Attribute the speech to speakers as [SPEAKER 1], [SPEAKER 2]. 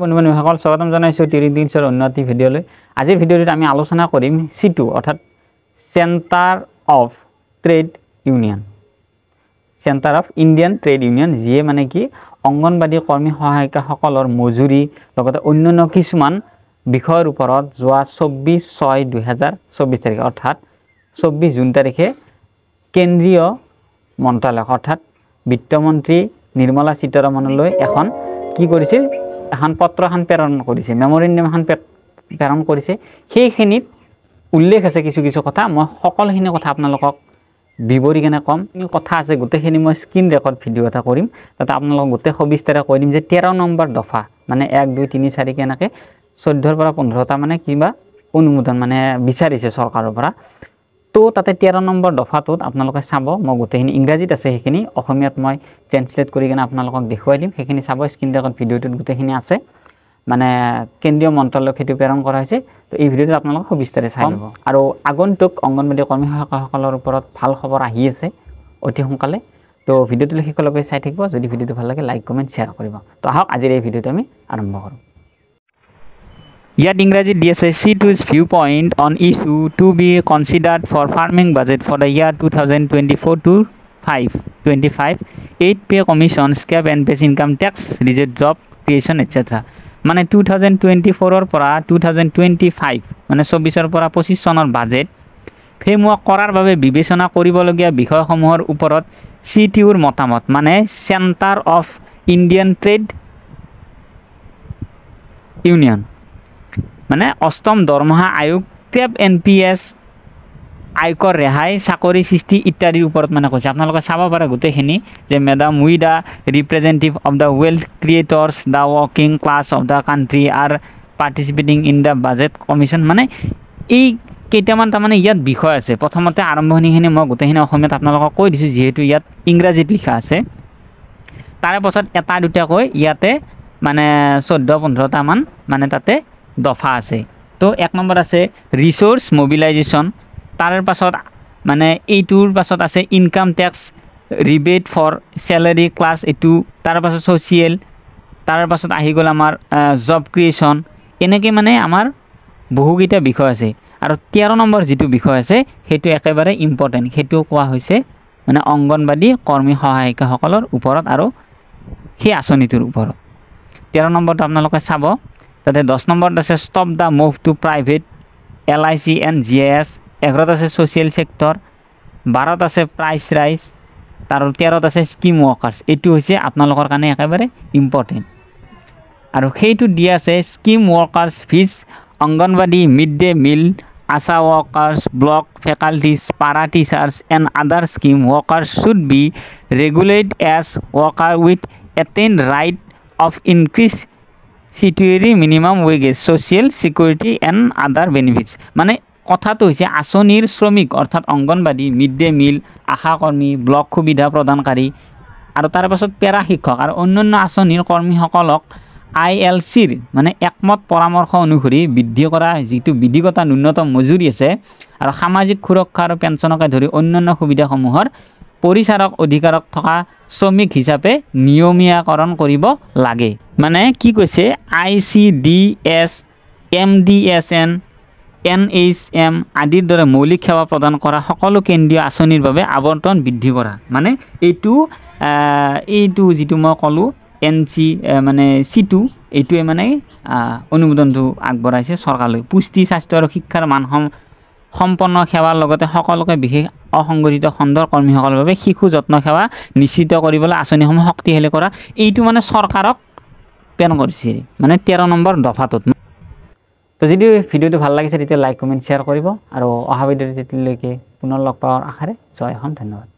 [SPEAKER 1] বন্ধু-বান্ধৱীসকল স্বাগতম জনাইছোঁ তিৰিদিনছৰ উন্নতি ভিডিঅ'লৈ। আজিৰ ভিডিঅ'টোত আমি আলোচনা কৰিম C2 অৰ্থাৎ centre of trade union, centre of Indian trade union, যিয়ে মানে কি অংগনবাদী কৰ্মী সহায়িকাসকলৰ মজুৰি লগতে অন্যান্য কিছুমান বিষয়ৰ ওপৰত যোৱা 24/6/2024 তাৰিখে অৰ্থাৎ 24 জুন তাৰিখে কেন্দ্ৰীয় মন্ত্ৰালয় অৰ্থাৎ বিত্তমন্ত্ৰী নিৰ্মলা সীতাৰমণলৈ এখন কি কৰিছিল, এখন পত্ৰ এখন প্ৰেৰণ কৰিছে, মেমৰেণ্ডাম এখন প্ৰেৰণ কৰিছে। সেইখিনিত উল্লেখ আছে কিছু কিছু কথা, মই সকলোখিনি কথা আপোনালোকক বিৱৰি কেনে ক'ম। কথা আছে গোটেইখিনি মই স্ক্ৰীন ৰেকৰ্ড ভিডিঅ' এটা কৰিম, তাতে আপোনালোকক গোটেই সবিস্তাৰে কৈ দিম যে 13 নম্বৰ দফা মানে 1, 2, 3, 4 এনেকৈ 14ৰ পৰা 15টা মানে কিবা অনুমোদন মানে বিচাৰিছে চৰকাৰৰ পৰা। তো তাতে 13 নম্বৰ দফাটোত আপোনালোকে চাব, মই গোটেইখিনি ইংৰাজীত আছে, সেইখিনি অসমীয়াত মই ট্ৰেন্সলেট কৰি কেনে আপোনালোকক দেখুৱাই দিম। সেইখিনি চাব, স্ক্ৰীন ৰেকৰ্ড ভিডিঅ'টোত গোটেইখিনি আছে, মানে কেন্দ্ৰীয় মন্ত্ৰালয়ক সেইটো প্ৰেৰণ কৰা হৈছে। তো এই ভিডিঅ'টো আপোনালোকক সবিস্তাৰে চাই ল'ব। আৰু আগন্তুক অংগনবাদী কৰ্মী সহায়কসকলৰ ওপৰত ভাল খবৰ আহি আছে অতি সোনকালে। তো ভিডিঅ'টো শেষলৈকে চাই থাকিব। যদি ভিডিঅ'টো ভাল লাগে লাইক কমেণ্ট শ্বেয়াৰ কৰিব। তো আহক আজিৰ এই ভিডিঅ'টো আমি আৰম্ভ কৰোঁ। ইয়াত ইংৰাজীত দি আছে C2's viewpoint on issue to be considered for farming budget for the year 2024-25, 8 pay commission, scab and base income tax, reject job creation etc. মানে 2024 পৰা 2025 মানে 24 পৰা 25 চনৰ বাজেট ফ্ৰেমৱৰ্ক কৰাৰ বাবে বিবেচনা কৰিবলগীয়া বিষয়সমূহৰ ওপৰত C2ৰ মতামত, মানে centre of Indian trade union মানে অষ্টম দৰমহা আয়োগ, স্কেব NPS, আয়কৰ ৰেহাই, চাকৰি সৃষ্টি ইত্যাদিৰ ওপৰত মানে কৈছে। আপোনালোকে চাব পাৰে গোটেইখিনি যে madam we the representative of the wealth creators, the working class of the country are participating in the budget commission. মানে এই কেইটামান তাৰমানে ইয়াত বিষয় আছে। প্ৰথমতে আৰম্ভণিখিনি মই গোটেইখিনি অসমীয়াত আপোনালোকক কৈ দিছোঁ, যিহেতু ইয়াত ইংৰাজীত লিখা আছে। তাৰে পাছত এটা দুটাকৈ ইয়াতে মানে 14-15টামান মানে তাতে দফা আছে। তো 1 নম্বৰ আছে ৰিচোৰ্চ মবিলাইজেশ্যন, তাৰ পাছত মানে এইটোৰ পাছত আছে income tax rebate for salary class, এইটো তাৰ পাছত ছ'চিয়েল, তাৰ পাছত আহি গ'ল আমাৰ জব ক্ৰিয়েশ্যন। এনেকৈ মানে আমাৰ বহুকেইটা বিষয় আছে। আৰু 13 নম্বৰ যিটো বিষয় আছে সেইটো একেবাৰে ইম্পৰ্টেণ্ট, সেইটো কোৱা হৈছে মানে অংগনবাদী কৰ্মী সহায়িকাসকলৰ ওপৰত আৰু সেই আঁচনিটোৰ ওপৰত। 13 নম্বৰটো আপোনালোকে চাব। তাতে 10 নম্বৰত আছে stop the move to private LIC and GIS, 11ত আছে ছ'চিয়েল ছেক্টৰ, 12ত আছে প্ৰাইচ ৰাইজ, আৰু 13ত আছে স্কিম ৱৰ্কাৰ্ছ। এইটো হৈছে আপোনালোকৰ কাৰণে একেবাৰে ইম্পৰ্টেণ্ট। আৰু সেইটো দিয়া আছে স্কিম ৱৰ্কাৰ্ছ ফিজ, anganwadi, mid day meal, ASHA workers, block faculties, para teachers and other scheme workers should be regulate as worker with attain right of increase statutory minimum ৱেগেজ, social security and other benefits. মানে কথাটো হৈছে আঁচনিৰ শ্ৰমিক অৰ্থাৎ anganwadi, mid day মিল, আশাকৰ্মী, block সুবিধা প্ৰদানকাৰী আৰু তাৰ পাছত পেৰা শিক্ষক আৰু অন্যান্য আঁচনিৰ কৰ্মীসকলক ILCৰ মানে একমত পৰামৰ্শ অনুসৰি বৃদ্ধি কৰা যিটো বিধিগত ন্যূনতম মজুৰি আছে আৰু সামাজিক সুৰক্ষা আৰু পেঞ্চনকে ধৰি অন্যান্য সুবিধাসমূহৰ পৰিচাৰক অধিকাৰক থকা শ্ৰমিক হিচাপে নিয়মীয়াকৰণ কৰিব লাগে। মানে কি কৈছে, ICDS, MDSN, NHM আদিৰ দৰে মৌলিক সেৱা প্ৰদান কৰা সকলো কেন্দ্ৰীয় আঁচনিৰ বাবে আবণ্টন বৃদ্ধি কৰা। মানে এইটো যিটো মই ক'লোঁ মানে C2, এইটোৱে মানে অনুমোদনটো আগবঢ়াইছে চৰকাৰলৈ। পুষ্টি, স্বাস্থ্য আৰু শিক্ষাৰ মান সম্পন্ন সেৱাৰ লগতে সকলোকে বিশেষ অসংগঠিত খণ্ডৰ কৰ্মীসকলৰ বাবে শিশু যত্ন সেৱা নিশ্চিত কৰিবলৈ আঁচনিসমূহ শক্তিশালী কৰা, এইটো মানে চৰকাৰক প্ৰেৰণ কৰিছে মানে 13 নম্বৰ দফাটোত। তো যদি ভিডিঅ'টো ভাল লাগিছে তেতিয়া লাইক কমেণ্ট শ্বেয়াৰ কৰিব আৰু অহা ভিডিঅ'টো তেতিয়ালৈকে পুনৰ লগ পোৱাৰ আশাৰে জয় অসম, ধন্যবাদ।